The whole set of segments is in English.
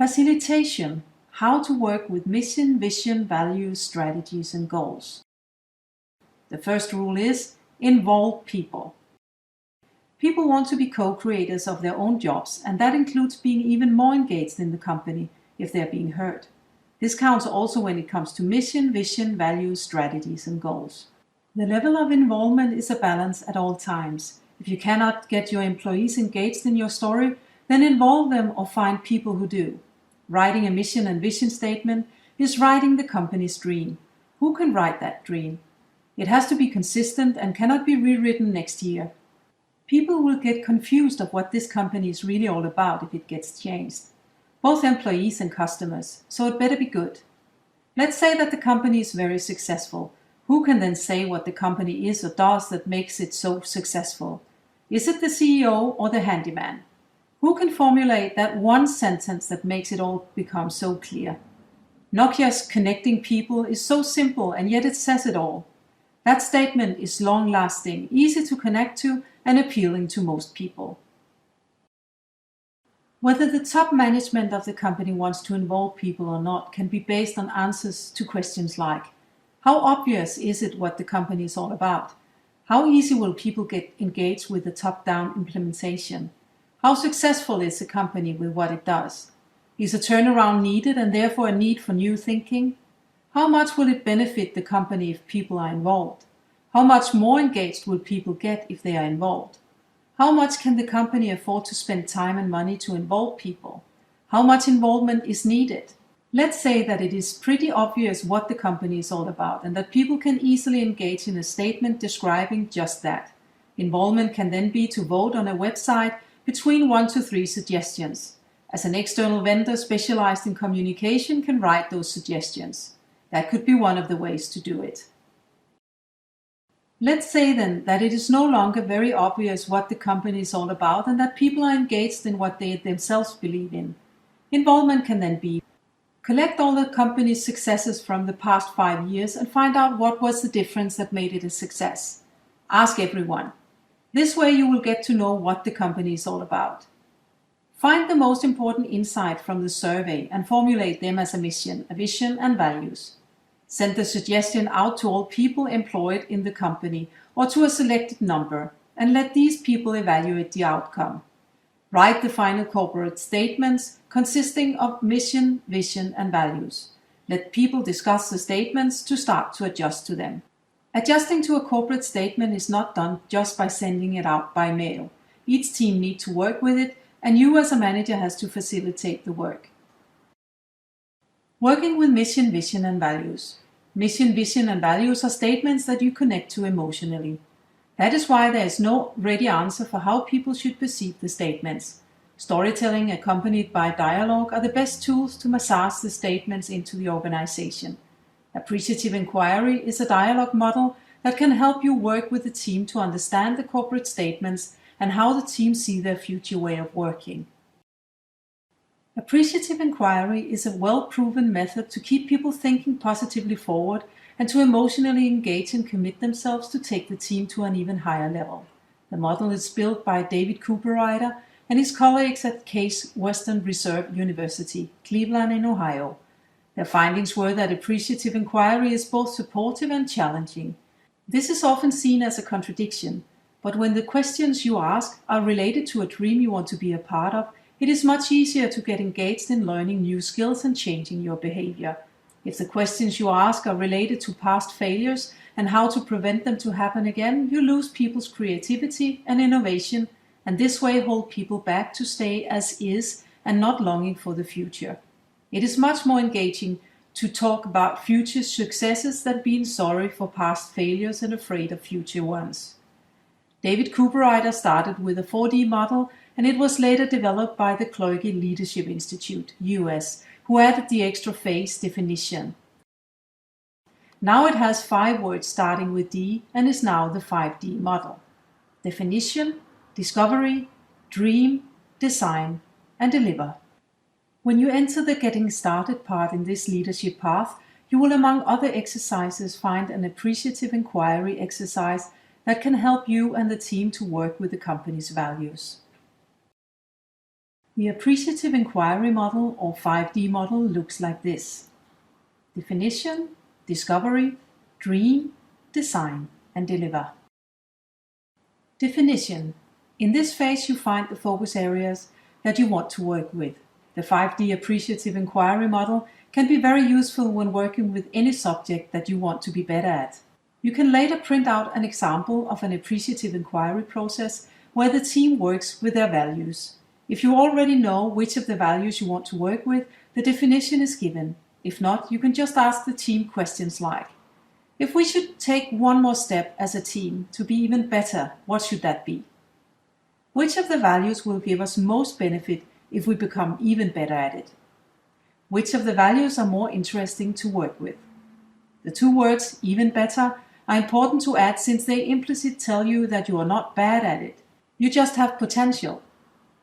Facilitation: how to work with mission, vision, values, strategies, and goals. The first rule is involve people. People want to be co-creators of their own jobs, and that includes being even more engaged in the company if they're being heard. This counts also when it comes to mission, vision, values, strategies, and goals. The level of involvement is a balance at all times. If you cannot get your employees engaged in your story, then involve them or find people who do. Writing a mission and vision statement is writing the company's dream. Who can write that dream? It has to be consistent and cannot be rewritten next year. People will get confused of what this company is really all about if it gets changed. Both employees and customers, so it better be good. Let's say that the company is very successful. Who can then say what the company is or does that makes it so successful? Is it the CEO or the handyman? Who can formulate that one sentence that makes it all become so clear? Nokia's connecting people is so simple and yet it says it all. That statement is long-lasting, easy to connect to, and appealing to most people. Whether the top management of the company wants to involve people or not can be based on answers to questions like: how obvious is it what the company is all about? How easy will people get engaged with the top-down implementation? How successful is the company with what it does? Is a turnaround needed and therefore a need for new thinking? How much will it benefit the company if people are involved? How much more engaged will people get if they are involved? How much can the company afford to spend time and money to involve people? How much involvement is needed? Let's say that it is pretty obvious what the company is all about and that people can easily engage in a statement describing just that. Involvement can then be to vote on a website between 1 to 3 suggestions. As an external vendor specialized in communication can write those suggestions. That could be one of the ways to do it. Let's say then that it is no longer very obvious what the company is all about and that people are engaged in what they themselves believe in. Involvement can then be: collect all the company's successes from the past 5 years and find out what was the difference that made it a success. Ask everyone. This way you will get to know what the company is all about. Find the most important insight from the survey and formulate them as a mission, a vision, and values. Send the suggestion out to all people employed in the company or to a selected number, and let these people evaluate the outcome. Write the final corporate statements consisting of mission, vision, and values. Let people discuss the statements to start to adjust to them. Adjusting to a corporate statement is not done just by sending it out by mail. Each team needs to work with it, and you as a manager has to facilitate the work. Working with mission, vision, and values. Mission, vision, and values are statements that you connect to emotionally. That is why there is no ready answer for how people should perceive the statements. Storytelling accompanied by dialogue are the best tools to massage the statements into the organization. Appreciative Inquiry is a dialogue model that can help you work with the team to understand the corporate statements and how the team see their future way of working. Appreciative Inquiry is a well-proven method to keep people thinking positively forward and to emotionally engage and commit themselves to take the team to an even higher level. The model is built by David Cooperrider and his colleagues at Case Western Reserve University, Cleveland in Ohio. Their findings were that appreciative inquiry is both supportive and challenging. This is often seen as a contradiction, but when the questions you ask are related to a dream you want to be a part of, it is much easier to get engaged in learning new skills and changing your behavior. If the questions you ask are related to past failures and how to prevent them to happen again, you lose people's creativity and innovation, and this way hold people back to stay as is and not longing for the future. It is much more engaging to talk about future successes than being sorry for past failures and afraid of future ones. David Cooperrider started with a 4D model, and it was later developed by the Clergy Leadership Institute, US, who added the extra phase definition. Now it has 5 words starting with D and is now the 5D model. Definition, discovery, dream, design, and deliver. When you enter the Getting Started part in this leadership path, you will, among other exercises, find an appreciative inquiry exercise that can help you and the team to work with the company's values. The Appreciative Inquiry model, or 5D model, looks like this: definition, discovery, dream, design, and deliver. Definition. In this phase you find the focus areas that you want to work with. The 5D Appreciative Inquiry model can be very useful when working with any subject that you want to be better at. You can later print out an example of an appreciative inquiry process where the team works with their values. If you already know which of the values you want to work with, the definition is given. If not, you can just ask the team questions like, if we should take one more step as a team to be even better, what should that be? Which of the values will give us most benefit if we become even better at it? Which of the values are more interesting to work with? The two words, even better, are important to add since they implicitly tell you that you are not bad at it. You just have potential.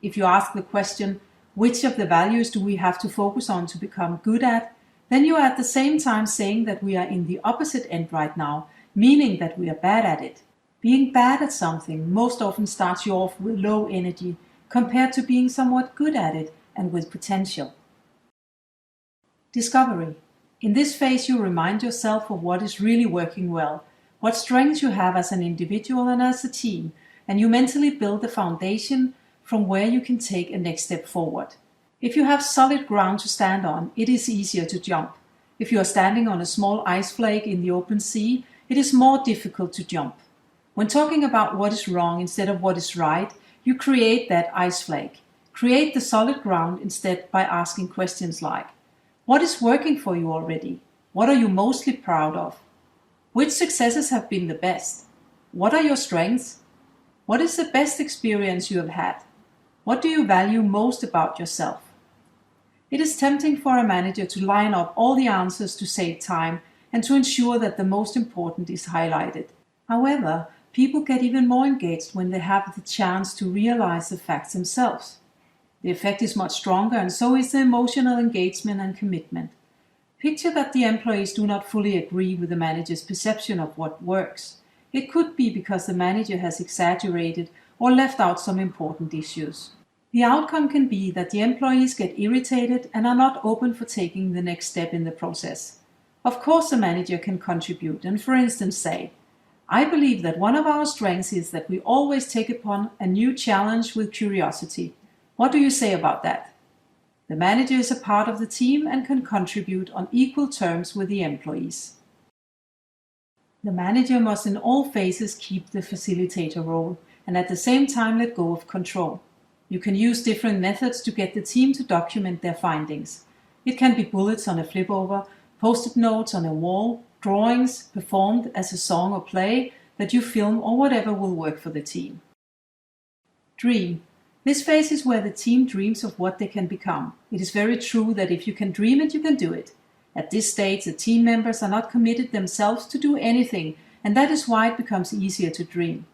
If you ask the question, which of the values do we have to focus on to become good at, then you are at the same time saying that we are in the opposite end right now, meaning that we are bad at it. Being bad at something most often starts you off with low energy compared to being somewhat good at it and with potential. Discovery. In this phase you remind yourself of what is really working well, what strengths you have as an individual and as a team, and you mentally build the foundation from where you can take a next step forward. If you have solid ground to stand on, it is easier to jump. If you are standing on a small ice flake in the open sea, it is more difficult to jump. When talking about what is wrong instead of what is right, you create that ice flake. Create the solid ground instead by asking questions like, what is working for you already? What are you mostly proud of? Which successes have been the best? What are your strengths? What is the best experience you have had? What do you value most about yourself? It is tempting for a manager to line up all the answers to save time and to ensure that the most important is highlighted. However, people get even more engaged when they have the chance to realize the facts themselves. The effect is much stronger, and so is the emotional engagement and commitment. Picture that the employees do not fully agree with the manager's perception of what works. It could be because the manager has exaggerated or left out some important issues. The outcome can be that the employees get irritated and are not open for taking the next step in the process. Of course, the manager can contribute and, for instance, say, I believe that one of our strengths is that we always take upon a new challenge with curiosity. What do you say about that? The manager is a part of the team and can contribute on equal terms with the employees. The manager must in all phases keep the facilitator role and at the same time let go of control. You can use different methods to get the team to document their findings. It can be bullets on a flip over, post-it notes on a wall, drawings performed as a song or play that you film, or whatever will work for the team. Dream. This phase is where the team dreams of what they can become. It is very true that if you can dream it, you can do it. At this stage, the team members are not committed themselves to do anything, and that is why it becomes easier to dream.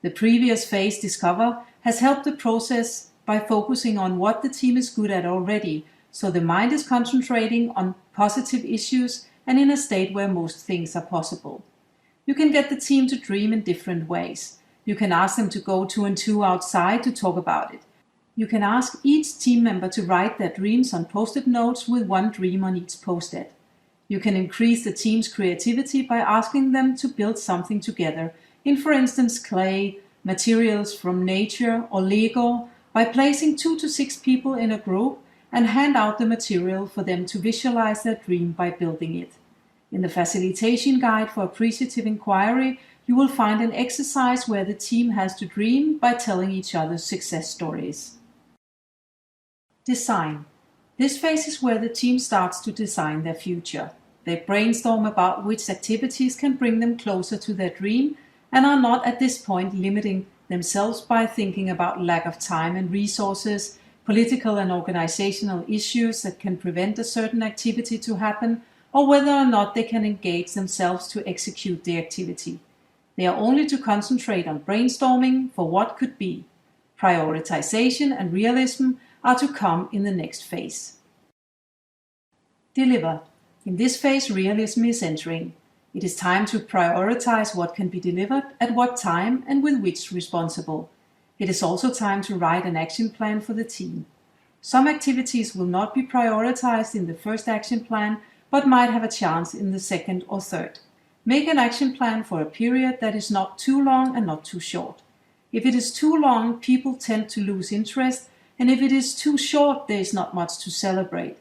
The previous phase, Discover, has helped the process by focusing on what the team is good at already, so the mind is concentrating on positive issues and in a state where most things are possible. You can get the team to dream in different ways. You can ask them to go 2 and 2 outside to talk about it. You can ask each team member to write their dreams on post-it notes with one dream on each post-it. You can increase the team's creativity by asking them to build something together in, for instance, clay, materials from nature, or Lego, by placing 2 to 6 people in a group and hand out the material for them to visualize their dream by building it. In the Facilitation Guide for Appreciative Inquiry, you will find an exercise where the team has to dream by telling each other success stories. Design. This phase is where the team starts to design their future. They brainstorm about which activities can bring them closer to their dream and are not at this point limiting themselves by thinking about lack of time and resources, political and organizational issues that can prevent a certain activity to happen, or whether or not they can engage themselves to execute the activity. They are only to concentrate on brainstorming for what could be. Prioritization and realism are to come in the next phase. Deliver. In this phase, realism is entering. It is time to prioritize what can be delivered, at what time, and with which responsible. It is also time to write an action plan for the team. Some activities will not be prioritized in the first action plan, but might have a chance in the second or third. Make an action plan for a period that is not too long and not too short. If it is too long, people tend to lose interest, and if it is too short, there is not much to celebrate.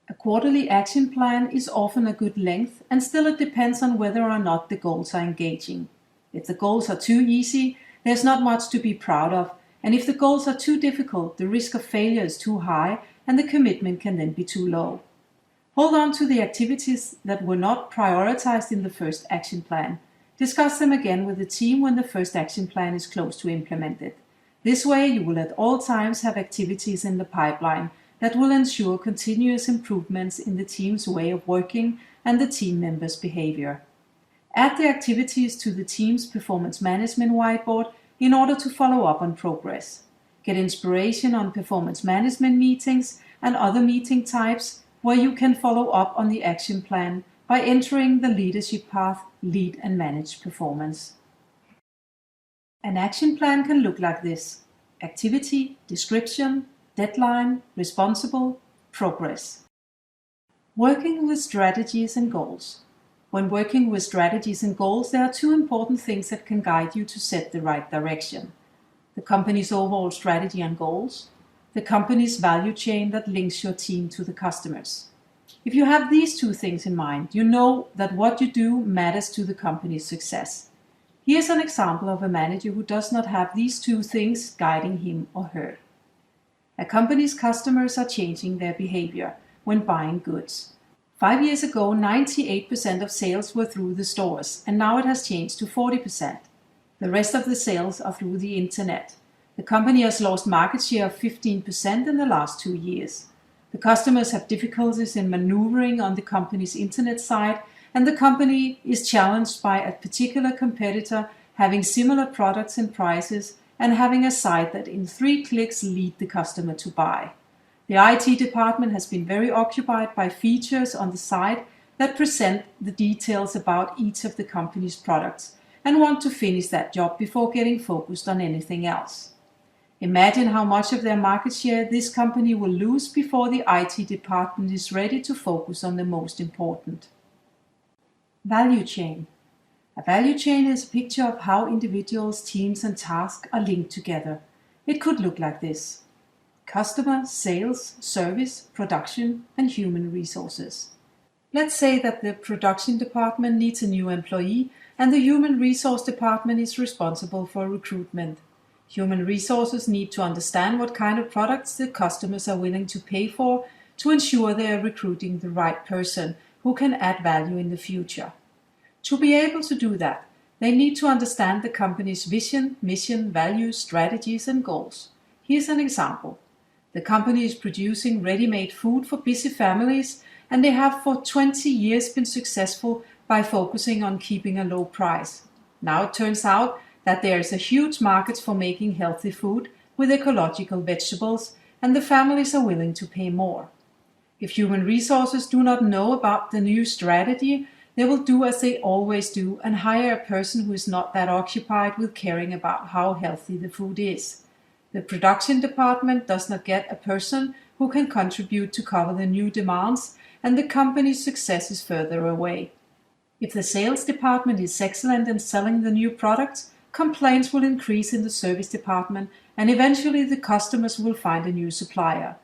A quarterly action plan is often a good length, and still it depends on whether or not the goals are engaging. If the goals are too easy, there's not much to be proud of, and if the goals are too difficult, the risk of failure is too high, and the commitment can then be too low. Hold on to the activities that were not prioritized in the first action plan. Discuss them again with the team when the first action plan is close to implemented. This way, you will at all times have activities in the pipeline that will ensure continuous improvements in the team's way of working and the team members' behavior. Add the activities to the team's performance management whiteboard in order to follow up on progress. Get inspiration on performance management meetings and other meeting types where you can follow up on the action plan by entering the leadership path, lead and manage performance. An action plan can look like this: activity, description, deadline, responsible, progress. Working with strategies and goals. When working with strategies and goals, there are two important things that can guide you to set the right direction: the company's overall strategy and goals, the company's value chain that links your team to the customers. If you have these two things in mind, you know that what you do matters to the company's success. Here's an example of a manager who does not have these two things guiding him or her. A company's customers are changing their behavior when buying goods. 5 years ago, 98% of sales were through the stores, and now it has changed to 40%. The rest of the sales are through the internet. The company has lost market share of 15% in the last 2 years. The customers have difficulties in maneuvering on the company's internet site, and the company is challenged by a particular competitor having similar products and prices and having a site that in 3 clicks lead the customer to buy. The IT department has been very occupied by features on the site that present the details about each of the company's products and want to finish that job before getting focused on anything else. Imagine how much of their market share this company will lose before the IT department is ready to focus on the most important. Value chain. A value chain is a picture of how individuals, teams, and tasks are linked together. It could look like this: customer, sales, service, production, and human resources. Let's say that the production department needs a new employee and the human resource department is responsible for recruitment. Human resources need to understand what kind of products the customers are willing to pay for to ensure they are recruiting the right person who can add value in the future. To be able to do that, they need to understand the company's vision, mission, values, strategies, and goals. Here's an example. The company is producing ready-made food for busy families, and they have for 20 years been successful by focusing on keeping a low price. Now it turns out that there is a huge market for making healthy food with ecological vegetables, and the families are willing to pay more. If human resources do not know about the new strategy, they will do as they always do and hire a person who is not that occupied with caring about how healthy the food is. The production department does not get a person who can contribute to cover the new demands, and the company's success is further away. If the sales department is excellent in selling the new products, complaints will increase in the service department, and eventually the customers will find a new supplier.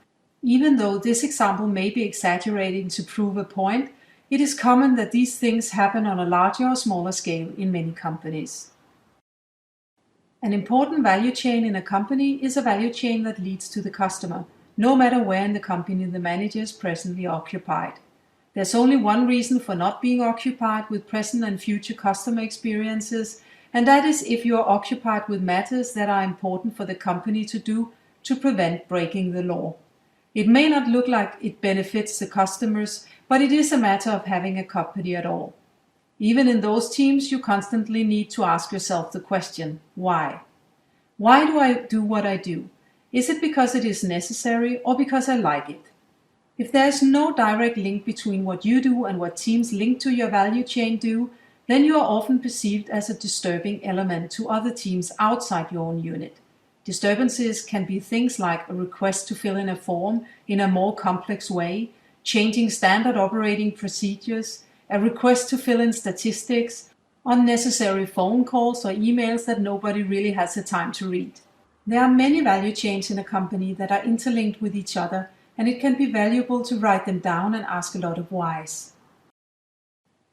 Even though this example may be exaggerating to prove a point, it is common that these things happen on a larger or smaller scale in many companies. An important value chain in a company is a value chain that leads to the customer, no matter where in the company the manager is presently occupied. There's only one reason for not being occupied with present and future customer experiences, and that is if you are occupied with matters that are important for the company to do to prevent breaking the law. It may not look like it benefits the customers, but it is a matter of having a company at all. Even in those teams, you constantly need to ask yourself the question, why? Why do I do what I do? Is it because it is necessary or because I like it? If there is no direct link between what you do and what teams linked to your value chain do, then you are often perceived as a disturbing element to other teams outside your own unit. Disturbances can be things like a request to fill in a form in a more complex way, changing standard operating procedures, a request to fill in statistics, unnecessary phone calls or emails that nobody really has the time to read. There are many value chains in a company that are interlinked with each other, and it can be valuable to write them down and ask a lot of whys.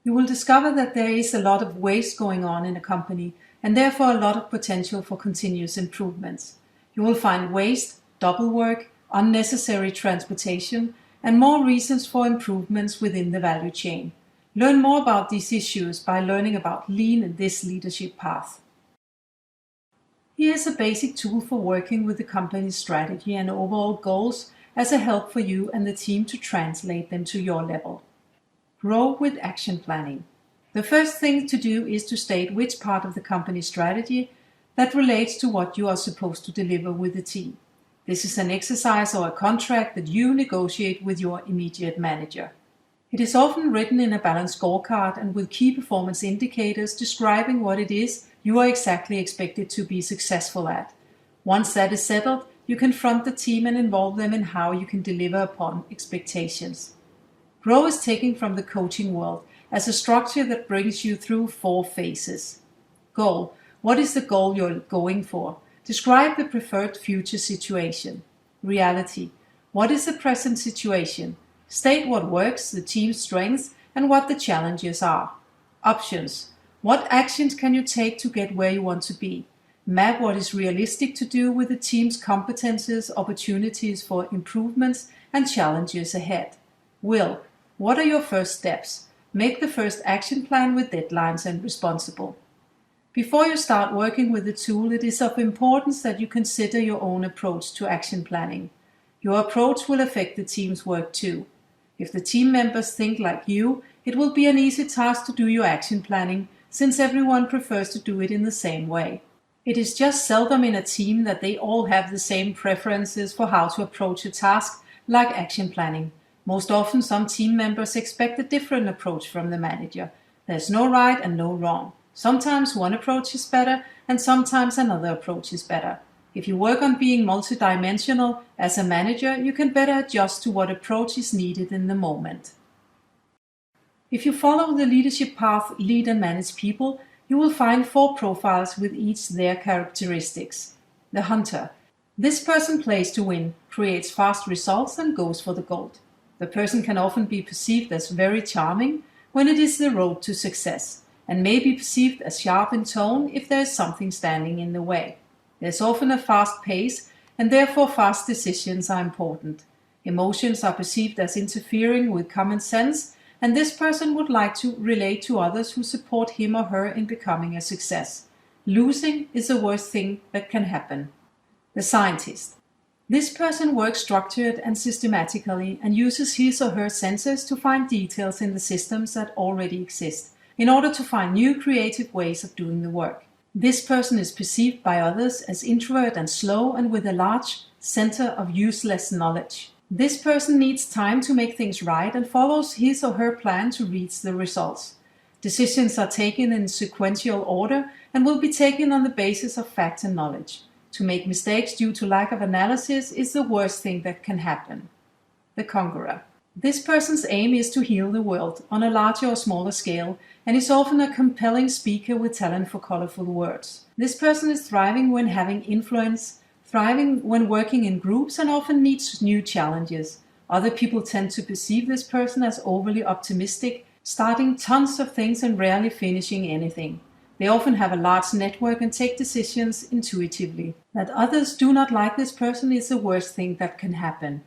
You will discover that there is a lot of waste going on in a company, and therefore a lot of potential for continuous improvements. You will find waste, double work, unnecessary transportation, and more reasons for improvements within the value chain. Learn more about these issues by learning about Lean in this leadership path. Here is a basic tool for working with the company's strategy and overall goals as a help for you and the team to translate them to your level. Grow with action planning. The first thing to do is to state which part of the company strategy that relates to what you are supposed to deliver with the team. This is an exercise or a contract that you negotiate with your immediate manager. It is often written in a balanced scorecard and with key performance indicators describing what it is you are exactly expected to be successful at. Once that is settled, you confront the team and involve them in how you can deliver upon expectations. Grow is taken from the coaching world as a structure that brings you through 4 phases. Goal. What is the goal you're going for? Describe the preferred future situation. Reality. What is the present situation? State what works, the team's strengths, and what the challenges are. Options. What actions can you take to get where you want to be? Map what is realistic to do with the team's competences, opportunities for improvements, and challenges ahead. Will. What are your first steps? Make the first action plan with deadlines and responsible. Before you start working with the tool, it is of importance that you consider your own approach to action planning. Your approach will affect the team's work too. If the team members think like you, it will be an easy task to do your action planning, since everyone prefers to do it in the same way. It is just seldom in a team that they all have the same preferences for how to approach a task, like action planning. Most often, some team members expect a different approach from the manager. There's no right and no wrong. Sometimes one approach is better, and sometimes another approach is better. If you work on being multidimensional as a manager, you can better adjust to what approach is needed in the moment. If you follow the leadership path, lead and manage people, you will find 4 profiles with each their characteristics. The hunter. This person plays to win, creates fast results and goes for the gold. The person can often be perceived as very charming when it is the road to success, and may be perceived as sharp in tone if there is something standing in the way. There's often a fast pace, and therefore fast decisions are important. Emotions are perceived as interfering with common sense, and this person would like to relate to others who support him or her in becoming a success. Losing is the worst thing that can happen. The scientist. This person works structured and systematically and uses his or her senses to find details in the systems that already exist, in order to find new creative ways of doing the work. This person is perceived by others as introvert and slow and with a large center of useless knowledge. This person needs time to make things right and follows his or her plan to reach the results. Decisions are taken in sequential order and will be taken on the basis of fact and knowledge. To make mistakes due to lack of analysis is the worst thing that can happen. The Conqueror. This person's aim is to heal the world on a larger or smaller scale and is often a compelling speaker with talent for colorful words. This person is thriving when having influence, thriving when working in groups, and often needs new challenges. Other people tend to perceive this person as overly optimistic, starting tons of things and rarely finishing anything. They often have a large network and take decisions intuitively. That others do not like this person is the worst thing that can happen.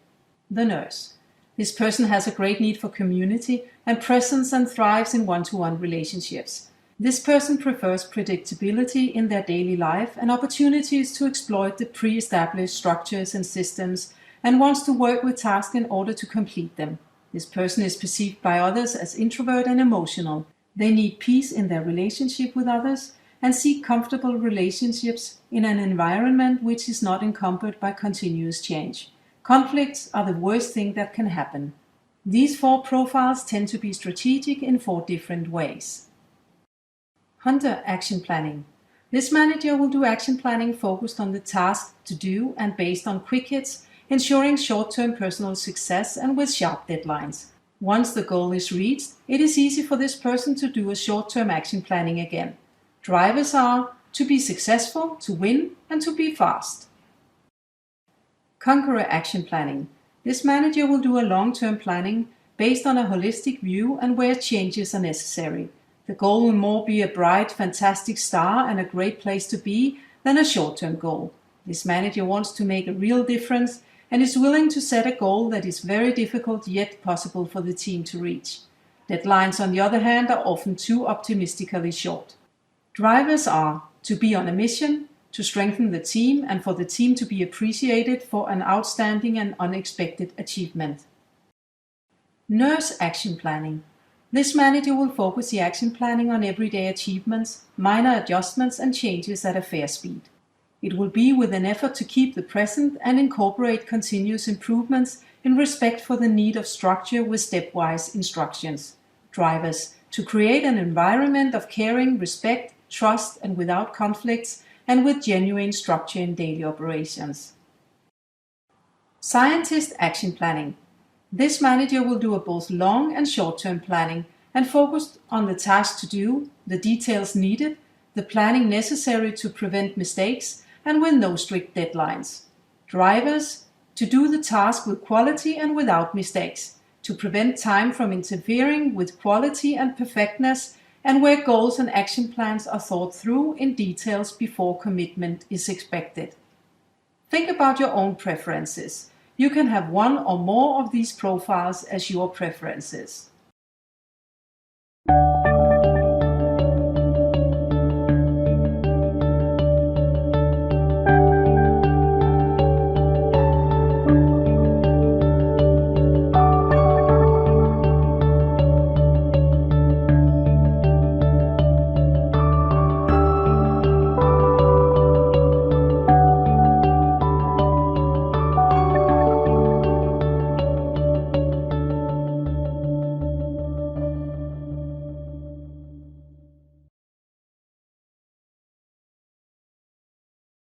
The nurse. This person has a great need for community and presence and thrives in one-to-one relationships. This person prefers predictability in their daily life and opportunities to exploit the pre-established structures and systems and wants to work with tasks in order to complete them. This person is perceived by others as introvert and emotional. They need peace in their relationship with others and seek comfortable relationships in an environment which is not encumbered by continuous change. Conflicts are the worst thing that can happen. These 4 profiles tend to be strategic in 4 different ways. Hunter action planning. This manager will do action planning focused on the task to do and based on quick hits, ensuring short-term personal success and with sharp deadlines. Once the goal is reached, it is easy for this person to do a short-term action planning again. Drivers are to be successful, to win, and to be fast. Conqueror action planning. This manager will do a long-term planning based on a holistic view and where changes are necessary. The goal will more be a bright, fantastic star and a great place to be than a short-term goal. This manager wants to make a real difference and is willing to set a goal that is very difficult yet possible for the team to reach. Deadlines, on the other hand, are often too optimistically short. Drivers are to be on a mission, to strengthen the team, and for the team to be appreciated for an outstanding and unexpected achievement. Nurse action planning. This manager will focus the action planning on everyday achievements, minor adjustments, and changes at a fair speed. It will be with an effort to keep the present and incorporate continuous improvements in respect for the need of structure with stepwise instructions. Drivers, to create an environment of caring, respect, trust, and without conflicts, and with genuine structure in daily operations. Scientist action planning. This manager will do a both long and short-term planning and focus on the task to do, the details needed, the planning necessary to prevent mistakes, and with no strict deadlines. Drivers, to do the task with quality and without mistakes, to prevent time from interfering with quality and perfectness, and where goals and action plans are thought through in details before commitment is expected. Think about your own preferences. You can have one or more of these profiles as your preferences.